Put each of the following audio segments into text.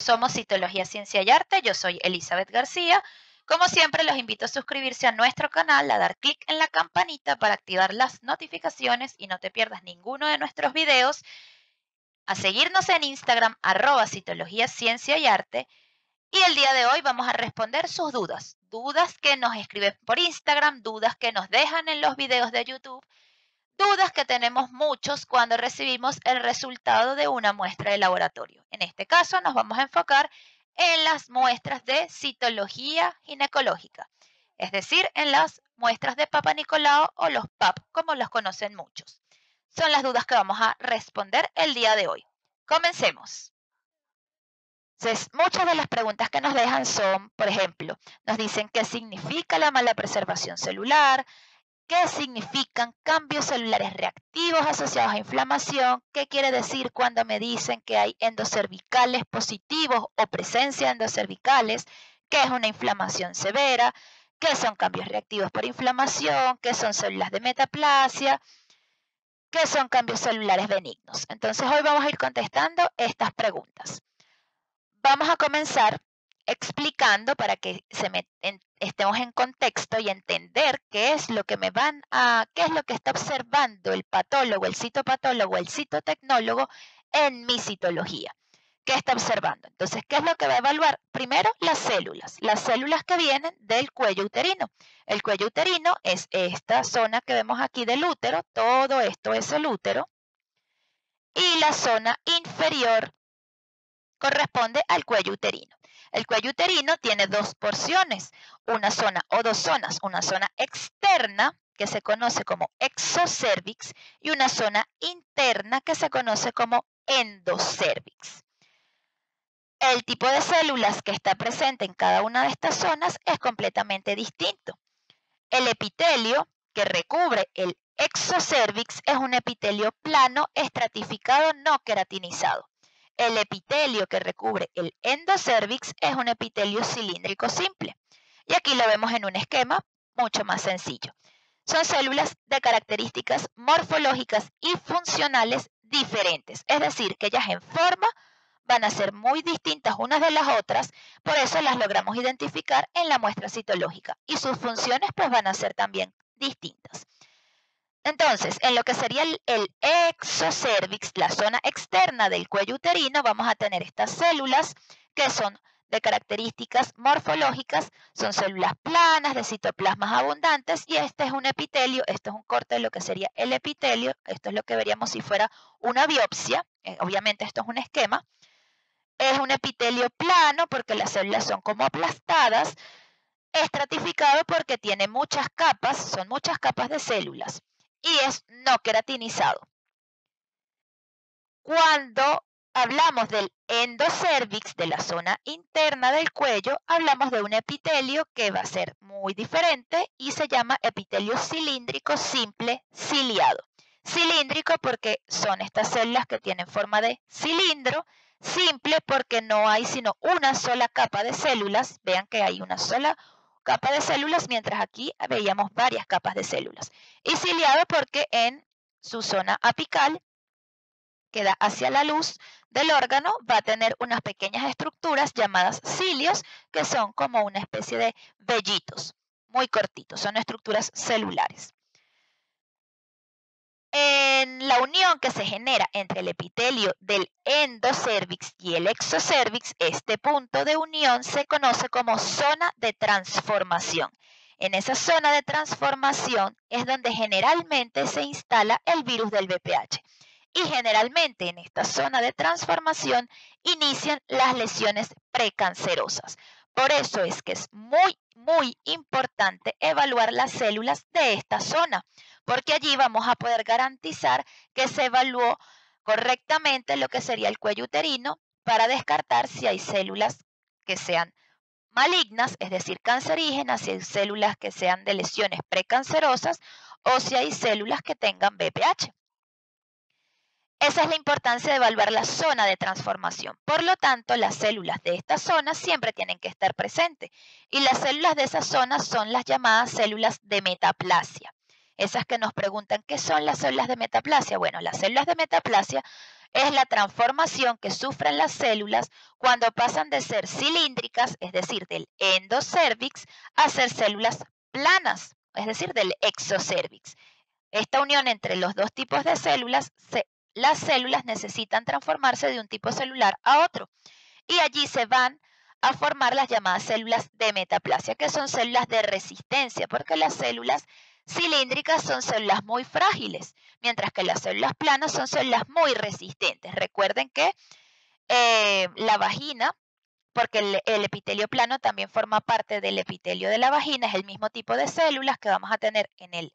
Somos Citología, Ciencia y Arte. Yo soy Elizabeth García. Como siempre, los invito a suscribirse a nuestro canal, a dar clic en la campanita para activar las notificaciones y no te pierdas ninguno de nuestros videos, a seguirnos en Instagram, @Citología, Ciencia y Arte. Y el día de hoy vamos a responder sus dudas. Dudas que nos escriben por Instagram, dudas que nos dejan en los videos de YouTube, dudas que tenemos muchos cuando recibimos el resultado de una muestra de laboratorio. En este caso nos vamos a enfocar en las muestras de citología ginecológica, es decir, en las muestras de Papa Nicolau o los PAP, como los conocen muchos. Son las dudas que vamos a responder el día de hoy. Comencemos. Entonces, muchas de las preguntas que nos dejan son, por ejemplo, nos dicen qué significa la mala preservación celular, qué significan cambios celulares reactivos asociados a inflamación, qué quiere decir cuando me dicen que hay endocervicales positivos o presencia de endocervicales, qué es una inflamación severa, qué son cambios reactivos por inflamación, qué son células de metaplasia, qué son cambios celulares benignos. Entonces hoy vamos a ir contestando estas preguntas. Vamos a comenzar explicando para que estemos en contexto y entender qué es lo que qué es lo que está observando el patólogo, el citopatólogo, el citotecnólogo en mi citología. ¿Qué está observando? Entonces, ¿qué es lo que va a evaluar? Primero, las células que vienen del cuello uterino. El cuello uterino es esta zona que vemos aquí del útero, todo esto es el útero, y la zona inferior corresponde al cuello uterino. El cuello uterino tiene dos porciones, una zona o dos zonas, una zona externa que se conoce como exocervix y una zona interna que se conoce como endocervix. El tipo de células que está presente en cada una de estas zonas es completamente distinto. El epitelio que recubre el exocervix es un epitelio plano, estratificado, no queratinizado. El epitelio que recubre el endocervix es un epitelio cilíndrico simple. Y aquí lo vemos en un esquema mucho más sencillo. Son células de características morfológicas y funcionales diferentes, es decir, que ellas en forma van a ser muy distintas unas de las otras, por eso las logramos identificar en la muestra citológica y sus funciones pues van a ser también distintas. Entonces, en lo que sería el exocervix, la zona externa del cuello uterino, vamos a tener estas células que son de características morfológicas, son células planas de citoplasmas abundantes y este es un epitelio, esto es un corte de lo que sería el epitelio, esto es lo que veríamos si fuera una biopsia, obviamente esto es un esquema. Es un epitelio plano porque las células son como aplastadas, estratificado porque tiene muchas capas, son muchas capas de células y es no queratinizado. Cuando hablamos del endocervix, de la zona interna del cuello, hablamos de un epitelio que va a ser muy diferente y se llama epitelio cilíndrico simple ciliado. Cilíndrico porque son estas células que tienen forma de cilindro, simple porque no hay sino una sola capa de células. Vean que hay una sola capa de células, mientras aquí veíamos varias capas de células. Y ciliado porque en su zona apical, que da hacia la luz del órgano, va a tener unas pequeñas estructuras llamadas cilios, que son como una especie de vellitos, muy cortitos, son estructuras celulares. En la unión que se genera entre el epitelio del endocervix y el exocervix, este punto de unión se conoce como zona de transformación. En esa zona de transformación es donde generalmente se instala el virus del VPH. Y generalmente en esta zona de transformación inician las lesiones precancerosas. Por eso es que es muy importante evaluar las células de esta zona, porque allí vamos a poder garantizar que se evaluó correctamente lo que sería el cuello uterino para descartar si hay células que sean malignas, es decir, cancerígenas, si hay células que sean de lesiones precancerosas o si hay células que tengan VPH. Esa es la importancia de evaluar la zona de transformación. Por lo tanto, las células de esta zona siempre tienen que estar presentes. Y las células de esa zona son las llamadas células de metaplasia. Esas que nos preguntan, ¿qué son las células de metaplasia? Bueno, las células de metaplasia es la transformación que sufren las células cuando pasan de ser cilíndricas, es decir, del endocérvix, a ser células planas, es decir, del exocérvix. Esta unión entre los dos tipos de células, las células necesitan transformarse de un tipo celular a otro y allí se van a formar las llamadas células de metaplasia, que son células de resistencia, porque las células cilíndricas son células muy frágiles, mientras que las células planas son células muy resistentes. Recuerden que la vagina, porque el epitelio plano también forma parte del epitelio de la vagina, es el mismo tipo de células que vamos a tener en el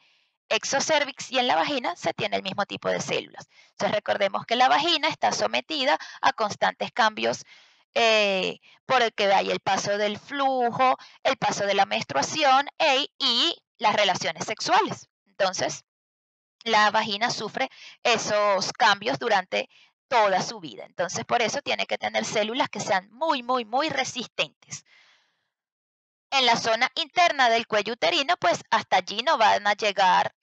exocérvix y en la vagina se tiene el mismo tipo de células. Entonces recordemos que la vagina está sometida a constantes cambios por el que hay el paso del flujo, el paso de la menstruación y las relaciones sexuales. Entonces, la vagina sufre esos cambios durante toda su vida. Entonces, por eso tiene que tener células que sean muy, muy, muy resistentes. En la zona interna del cuello uterino, pues hasta allí no van a llegar,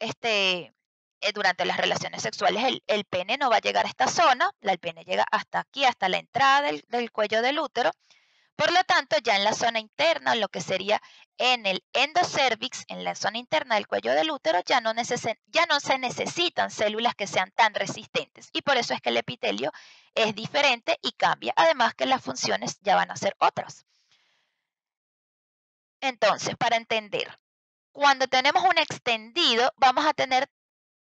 durante las relaciones sexuales, el pene no va a llegar a esta zona, el pene llega hasta aquí, hasta la entrada del cuello del útero. Por lo tanto, ya en la zona interna, lo que sería en el endocérvix, en la zona interna del cuello del útero, ya no se necesitan células que sean tan resistentes. Y por eso es que el epitelio es diferente y cambia. Además que las funciones ya van a ser otras. Entonces, para entender, cuando tenemos un extendido, vamos a tener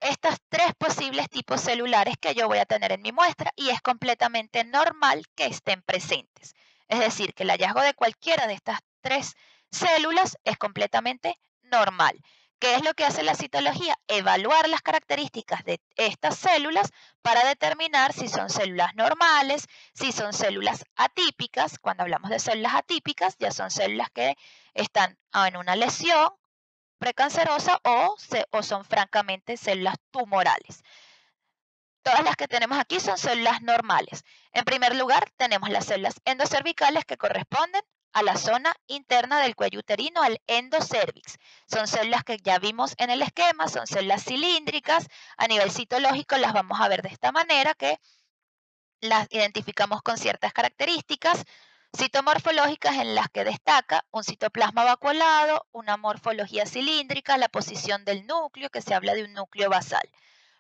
estos tres posibles tipos celulares que yo voy a tener en mi muestra y es completamente normal que estén presentes. Es decir, que el hallazgo de cualquiera de estas tres células es completamente normal. ¿Qué es lo que hace la citología? Evaluar las características de estas células para determinar si son células normales, si son células atípicas. Cuando hablamos de células atípicas, ya son células que están en una lesión precancerosa o son francamente células tumorales. Todas las que tenemos aquí son células normales. En primer lugar, tenemos las células endocervicales que corresponden a la zona interna del cuello uterino, al endocérvix. Son células que ya vimos en el esquema, son células cilíndricas. A nivel citológico las vamos a ver de esta manera, que las identificamos con ciertas características citomorfológicas en las que destaca un citoplasma vacuolado, una morfología cilíndrica, la posición del núcleo, que se habla de un núcleo basal.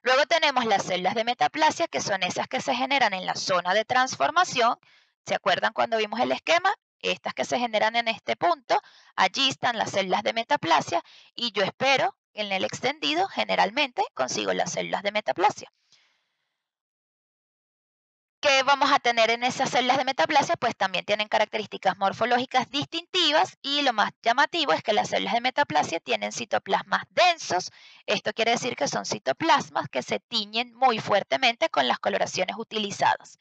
Luego tenemos las células de metaplasia, que son esas que se generan en la zona de transformación. ¿Se acuerdan cuando vimos el esquema? Estas que se generan en este punto, allí están las células de metaplasia y yo espero en el extendido generalmente consigo las células de metaplasia. ¿Qué vamos a tener en esas células de metaplasia? Pues también tienen características morfológicas distintivas y lo más llamativo es que las células de metaplasia tienen citoplasmas densos. Esto quiere decir que son citoplasmas que se tiñen muy fuertemente con las coloraciones utilizadas,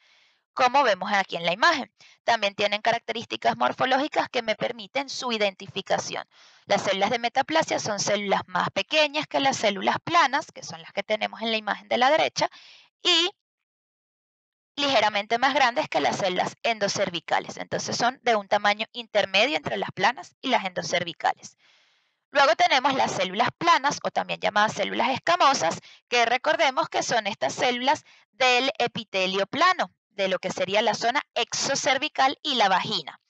como vemos aquí en la imagen. También tienen características morfológicas que me permiten su identificación. Las células de metaplasia son células más pequeñas que las células planas, que son las que tenemos en la imagen de la derecha, y ligeramente más grandes que las células endocervicales. Entonces son de un tamaño intermedio entre las planas y las endocervicales. Luego tenemos las células planas o también llamadas células escamosas, que recordemos que son estas células del epitelio plano, de lo que sería la zona exocervical y la vagina.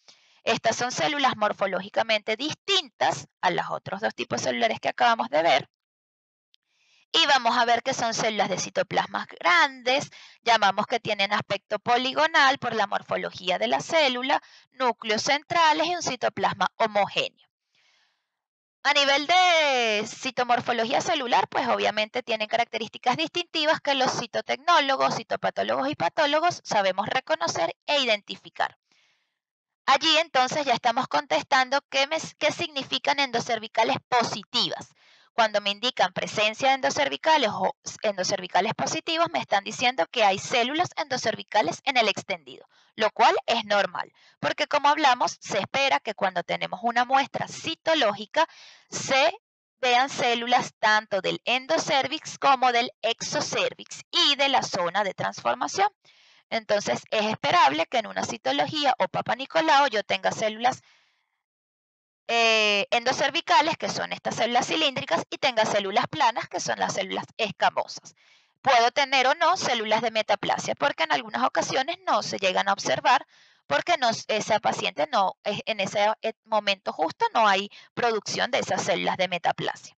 Estas son células morfológicamente distintas a los otros dos tipos celulares que acabamos de ver. Y vamos a ver que son células de citoplasmas grandes, llamamos que tienen aspecto poligonal por la morfología de la célula, núcleos centrales y un citoplasma homogéneo. A nivel de citomorfología celular, pues obviamente tienen características distintivas que los citotecnólogos, citopatólogos y patólogos sabemos reconocer e identificar. Allí entonces ya estamos contestando qué significan endocervicales positivas. Cuando me indican presencia de endocervicales o endocervicales positivos, me están diciendo que hay células endocervicales en el extendido, lo cual es normal, porque como hablamos, se espera que cuando tenemos una muestra citológica se vean células tanto del endocérvix como del exocérvix y de la zona de transformación. Entonces, es esperable que en una citología o Papa Nicolau yo tenga células endocervicales, que son estas células cilíndricas, y tenga células planas, que son las células escamosas. puedo tener o no células de metaplasia, porque en algunas ocasiones no se llegan a observar, porque esa paciente no, en ese momento justo no hay producción de esas células de metaplasia.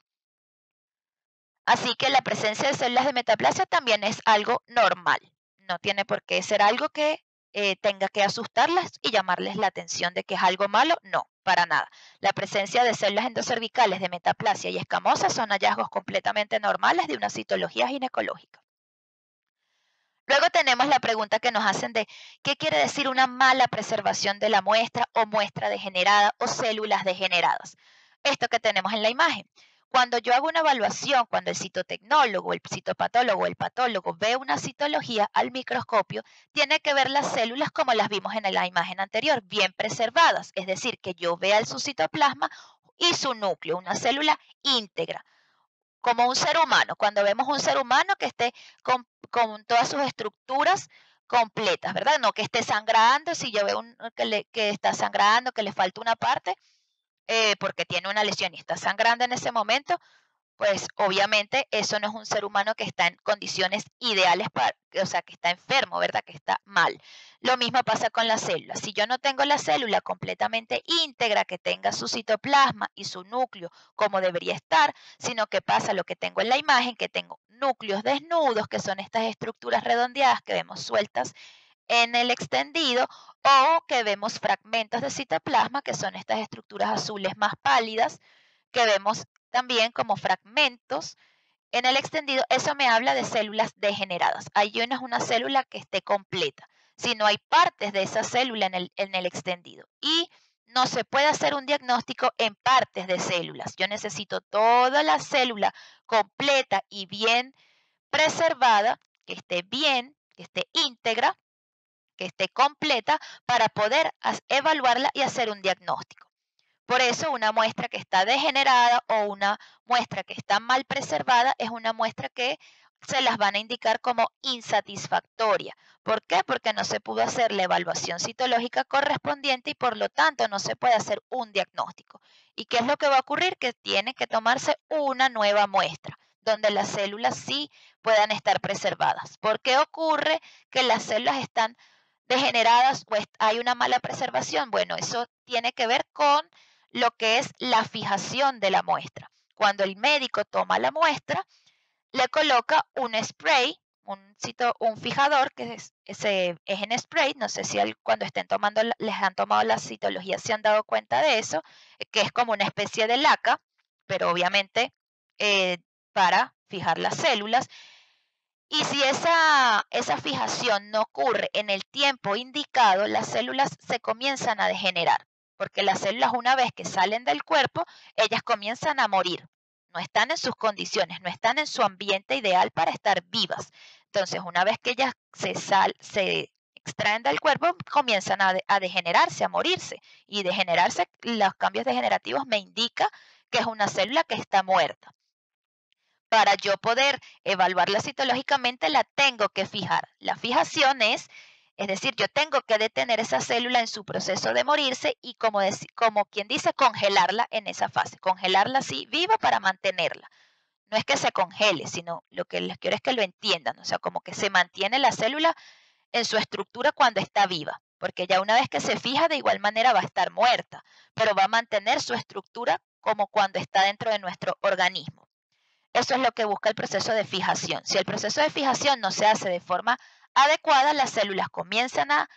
Así que la presencia de células de metaplasia también es algo normal. No tiene por qué ser algo que tenga que asustarlas y llamarles la atención de que es algo malo. No, para nada. La presencia de células endocervicales de metaplasia y escamosas son hallazgos completamente normales de una citología ginecológica. Luego tenemos la pregunta que nos hacen de ¿qué quiere decir una mala preservación de la muestra o muestra degenerada o células degeneradas? Esto que tenemos en la imagen. Cuando yo hago una evaluación, cuando el citotecnólogo, el citopatólogo, el patólogo ve una citología al microscopio, tiene que ver las células como las vimos en la imagen anterior, bien preservadas, es decir, que yo vea su citoplasma y su núcleo, una célula íntegra como un ser humano, cuando vemos un ser humano que esté con todas sus estructuras completas, ¿verdad? No que esté sangrando, si yo veo que está sangrando, que le falta una parte, porque tiene una lesión y está sangrando en ese momento, pues obviamente eso no es un ser humano que está en condiciones ideales o sea, que está enfermo, ¿verdad? Que está mal. Lo mismo pasa con las células. Si yo no tengo la célula completamente íntegra, que tenga su citoplasma y su núcleo como debería estar, sino que pasa lo que tengo en la imagen, que tengo núcleos desnudos, que son estas estructuras redondeadas que vemos sueltas en el extendido, o que vemos fragmentos de citoplasma, que son estas estructuras azules más pálidas, que vemos también como fragmentos en el extendido. Eso me habla de células degeneradas. Ahí no es una célula que esté completa, sino hay partes de esa célula en el extendido. Y no se puede hacer un diagnóstico en partes de células. Yo necesito toda la célula completa y bien preservada, que esté bien, que esté íntegra, que esté completa para poder evaluarla y hacer un diagnóstico. Por eso una muestra que está degenerada o una muestra que está mal preservada es una muestra que se las van a indicar como insatisfactoria. ¿Por qué? Porque no se pudo hacer la evaluación citológica correspondiente y por lo tanto no se puede hacer un diagnóstico. ¿Y qué es lo que va a ocurrir? Que tiene que tomarse una nueva muestra donde las células sí puedan estar preservadas. ¿Por qué ocurre que las células están degeneradas o hay una mala preservación? Bueno, eso tiene que ver con lo que es la fijación de la muestra. Cuando el médico toma la muestra, le coloca un spray, un fijador que es en spray. No sé si cuando estén tomando, les han tomado la citología se han dado cuenta de eso, que es como una especie de laca, pero obviamente para fijar las células. Y si esa fijación no ocurre en el tiempo indicado, las células se comienzan a degenerar, porque las células una vez que salen del cuerpo, ellas comienzan a morir. No están en sus condiciones, no están en su ambiente ideal para estar vivas. Entonces, una vez que ellas se extraen del cuerpo, comienzan a degenerarse, a morirse. Y degenerarse, los cambios degenerativos me indica que es una célula que está muerta. Para yo poder evaluarla citológicamente, la tengo que fijar. La fijación es decir, yo tengo que detener esa célula en su proceso de morirse y como quien dice, congelarla en esa fase. Congelarla así viva para mantenerla. No es que se congele, sino lo que les quiero es que lo entiendan. O sea, como que se mantiene la célula en su estructura cuando está viva. Porque ya una vez que se fija, de igual manera va a estar muerta, pero va a mantener su estructura como cuando está dentro de nuestro organismo. Eso es lo que busca el proceso de fijación. Si el proceso de fijación no se hace de forma adecuada, las células comienzan a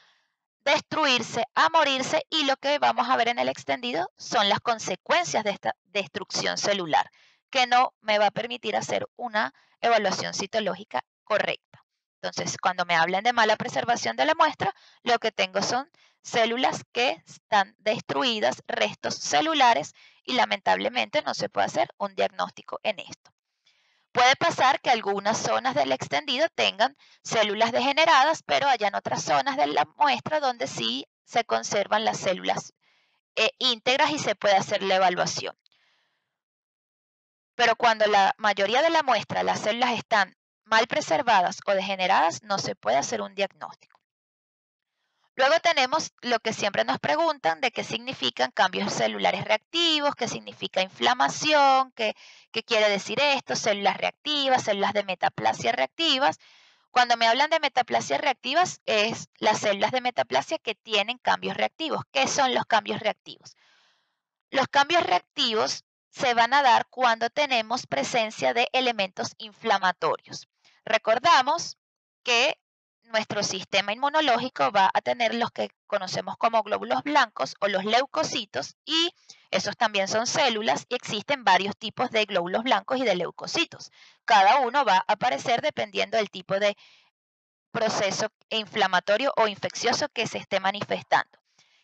destruirse, a morirse, y lo que vamos a ver en el extendido son las consecuencias de esta destrucción celular, que no me va a permitir hacer una evaluación citológica correcta. Entonces, cuando me hablan de mala preservación de la muestra, lo que tengo son células que están destruidas, restos celulares, y lamentablemente no se puede hacer un diagnóstico en esto. Puede pasar que algunas zonas del extendido tengan células degeneradas, pero hayan otras zonas de la muestra donde sí se conservan las células íntegras y se puede hacer la evaluación. Pero cuando la mayoría de la muestra, las células están mal preservadas o degeneradas, no se puede hacer un diagnóstico. Luego tenemos lo que siempre nos preguntan de qué significan cambios celulares reactivos, qué significa inflamación, qué quiere decir esto, células reactivas, células de metaplasia reactivas. Cuando me hablan de metaplasia reactivas, es las células de metaplasia que tienen cambios reactivos. ¿Qué son los cambios reactivos? Los cambios reactivos se van a dar cuando tenemos presencia de elementos inflamatorios. Recordamos que nuestro sistema inmunológico va a tener los que conocemos como glóbulos blancos o los leucocitos, y esos también son células, y existen varios tipos de glóbulos blancos y de leucocitos. Cada uno va a aparecer dependiendo del tipo de proceso inflamatorio o infeccioso que se esté manifestando.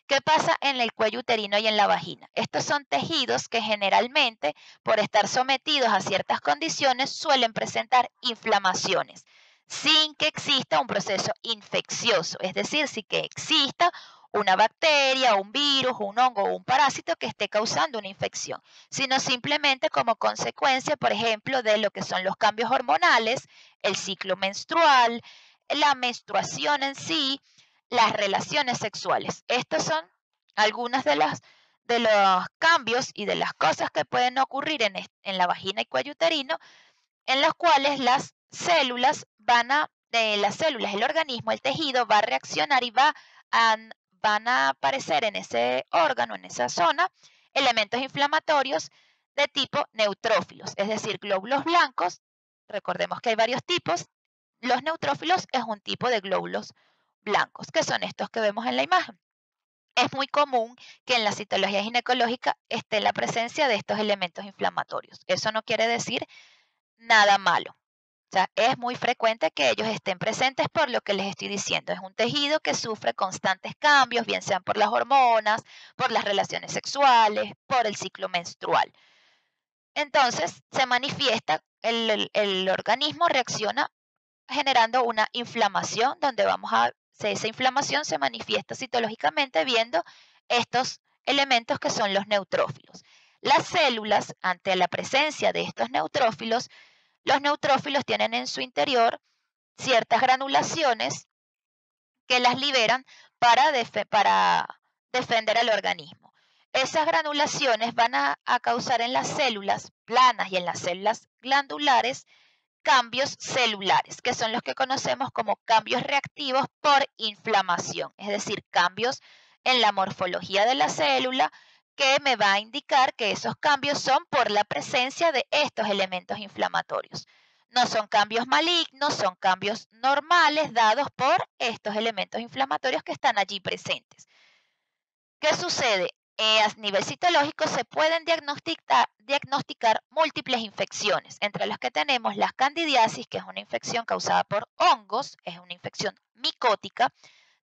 ¿Qué pasa en el cuello uterino y en la vagina? Estos son tejidos que generalmente, por estar sometidos a ciertas condiciones, suelen presentar inflamaciones, sin que exista un proceso infeccioso, es decir, sin que exista una bacteria, un virus, un hongo o un parásito que esté causando una infección, sino simplemente como consecuencia, por ejemplo, de lo que son los cambios hormonales, el ciclo menstrual, la menstruación en sí, las relaciones sexuales. Estos son algunos de los cambios y de las cosas que pueden ocurrir en la vagina y cuello uterino, en los cuales las células, el organismo, el tejido va a reaccionar y a, van a aparecer en ese órgano, en esa zona, elementos inflamatorios de tipo neutrófilos, es decir, glóbulos blancos. Recordemos que hay varios tipos. Los neutrófilos es un tipo de glóbulos blancos, que son estos que vemos en la imagen. Es muy común que en la citología ginecológica esté la presencia de estos elementos inflamatorios. Eso no quiere decir nada malo. O sea, es muy frecuente que ellos estén presentes por lo que les estoy diciendo. Es un tejido que sufre constantes cambios, bien sean por las hormonas, por las relaciones sexuales, por el ciclo menstrual. Entonces, se manifiesta, el organismo reacciona generando una inflamación donde esa inflamación se manifiesta citológicamente viendo estos elementos que son los neutrófilos. Las células, ante la presencia de estos neutrófilos, los neutrófilos tienen en su interior ciertas granulaciones que las liberan para defender al organismo. Esas granulaciones van a causar en las células planas y en las células glandulares cambios celulares, que son los que conocemos como cambios reactivos por inflamación, es decir, cambios en la morfología de la célula que me va a indicar que esos cambios son por la presencia de estos elementos inflamatorios. No son cambios malignos, son cambios normales dados por estos elementos inflamatorios que están allí presentes. ¿Qué sucede? A nivel citológico se pueden diagnosticar múltiples infecciones, entre las que tenemos la candidiasis, que es una infección causada por hongos, es una infección micótica.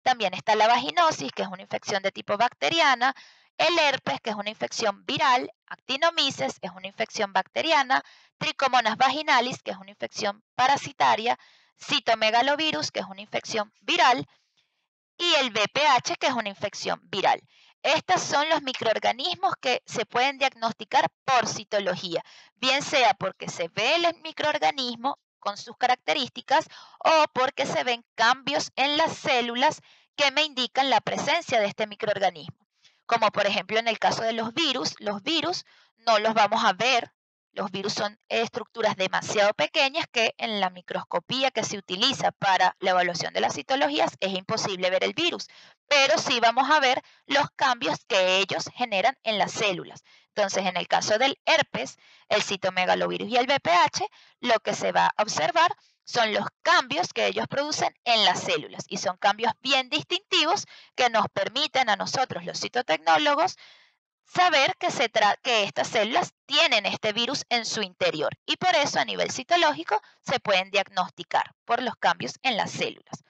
También está la vaginosis, que es una infección de tipo bacteriana, el herpes, que es una infección viral, actinomices, es una infección bacteriana, tricomonas vaginalis, que es una infección parasitaria, citomegalovirus, que es una infección viral, y el VPH, que es una infección viral. Estos son los microorganismos que se pueden diagnosticar por citología, bien sea porque se ve el microorganismo con sus características o porque se ven cambios en las células que me indican la presencia de este microorganismo. Como por ejemplo en el caso de los virus no los vamos a ver. Los virus son estructuras demasiado pequeñas que en la microscopía que se utiliza para la evaluación de las citologías es imposible ver el virus, pero sí vamos a ver los cambios que ellos generan en las células. Entonces, en el caso del herpes, el citomegalovirus y el VPH, lo que se va a observar son los cambios que ellos producen en las células, y son cambios bien distintivos que nos permiten a nosotros, los citotecnólogos, saber que estas células tienen este virus en su interior, y por eso a nivel citológico se pueden diagnosticar por los cambios en las células.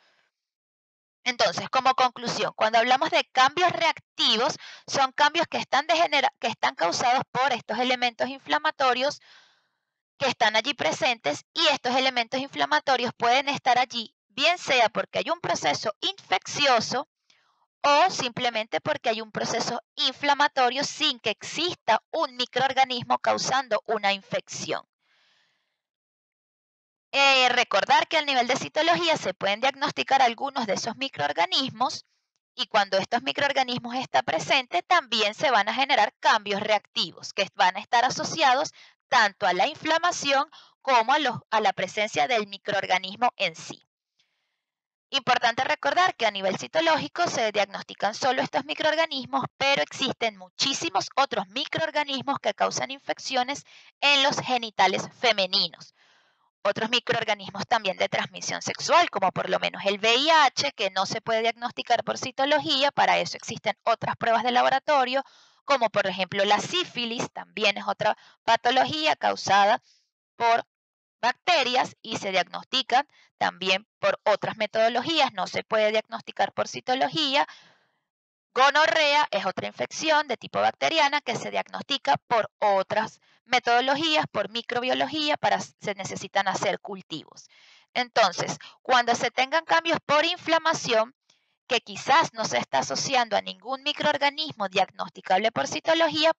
Entonces, como conclusión, cuando hablamos de cambios reactivos, son cambios que están causados por estos elementos inflamatorios que están allí presentes, y estos elementos inflamatorios pueden estar allí bien sea porque hay un proceso infeccioso o simplemente porque hay un proceso inflamatorio sin que exista un microorganismo causando una infección. Recordar que al nivel de citología se pueden diagnosticar algunos de esos microorganismos Y cuando estos microorganismos están presentes, también se van a generar cambios reactivos que van a estar asociados tanto a la inflamación como a la presencia del microorganismo en sí. Importante recordar que a nivel citológico se diagnostican solo estos microorganismos, pero existen muchísimos otros microorganismos que causan infecciones en los genitales femeninos. Otros microorganismos también de transmisión sexual, como por lo menos el VIH, que no se puede diagnosticar por citología, para eso existen otras pruebas de laboratorio, como por ejemplo la sífilis, también es otra patología causada por bacterias y se diagnostican también por otras metodologías, no se puede diagnosticar por citología. Gonorrea es otra infección de tipo bacteriana que se diagnostica por otras metodologías, por microbiología, se necesitan hacer cultivos. Entonces, cuando se tengan cambios por inflamación, que quizás no se está asociando a ningún microorganismo diagnosticable por citología,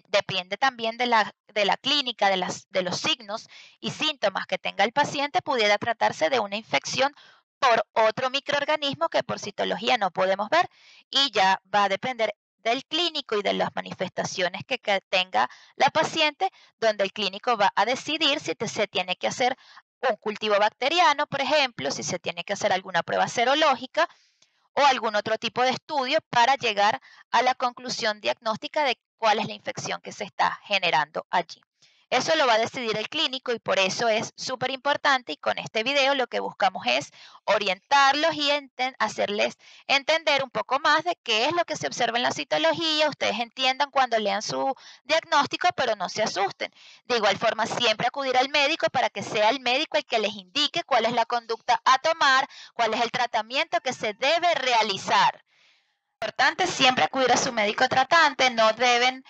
depende también de la clínica, de los signos y síntomas que tenga el paciente, pudiera tratarse de una infección por otro microorganismo que por citología no podemos ver y ya va a depender del clínico y de las manifestaciones que tenga la paciente, donde el clínico va a decidir si se tiene que hacer un cultivo bacteriano, por ejemplo, si se tiene que hacer alguna prueba serológica o algún otro tipo de estudio para llegar a la conclusión diagnóstica de cuál es la infección que se está generando allí. Eso lo va a decidir el clínico y por eso es súper importante y con este video lo que buscamos es orientarlos y hacerles entender un poco más de qué es lo que se observa en la citología, ustedes entiendan cuando lean su diagnóstico, pero no se asusten. De igual forma, siempre acudir al médico para que sea el médico el que les indique cuál es la conducta a tomar, cuál es el tratamiento que se debe realizar. Importante siempre acudir a su médico tratante, no deben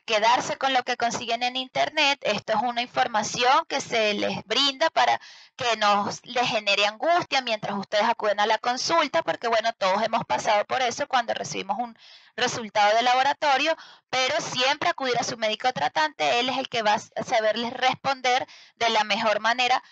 quedarse con lo que consiguen en internet. Esto es una información que se les brinda para que no les genere angustia mientras ustedes acuden a la consulta, porque bueno, todos hemos pasado por eso cuando recibimos un resultado de laboratorio, pero siempre acudir a su médico tratante, él es el que va a saberles responder de la mejor manera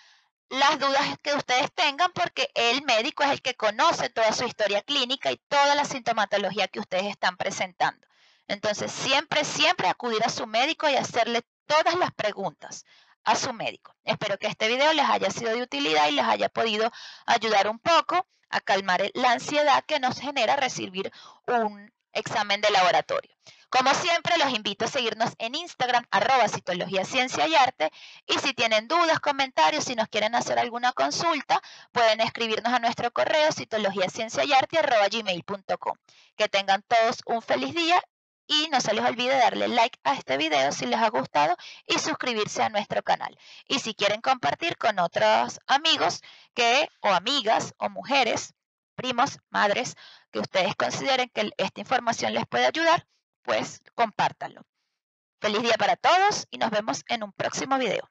las dudas que ustedes tengan, porque el médico es el que conoce toda su historia clínica y toda la sintomatología que ustedes están presentando. Entonces, siempre, siempre acudir a su médico y hacerle todas las preguntas a su médico. Espero que este video les haya sido de utilidad y les haya podido ayudar un poco a calmar la ansiedad que nos genera recibir un examen de laboratorio. Como siempre, los invito a seguirnos en Instagram, @citología, ciencia y arte. Y si tienen dudas, comentarios, si nos quieren hacer alguna consulta, pueden escribirnos a nuestro correo citologiacienciayarte@gmail.com. Que tengan todos un feliz día y no se les olvide darle like a este video si les ha gustado y suscribirse a nuestro canal. Y si quieren compartir con otros amigos o amigas o mujeres, primos, madres, que ustedes consideren que esta información les puede ayudar, pues compártanlo. Feliz día para todos y nos vemos en un próximo video.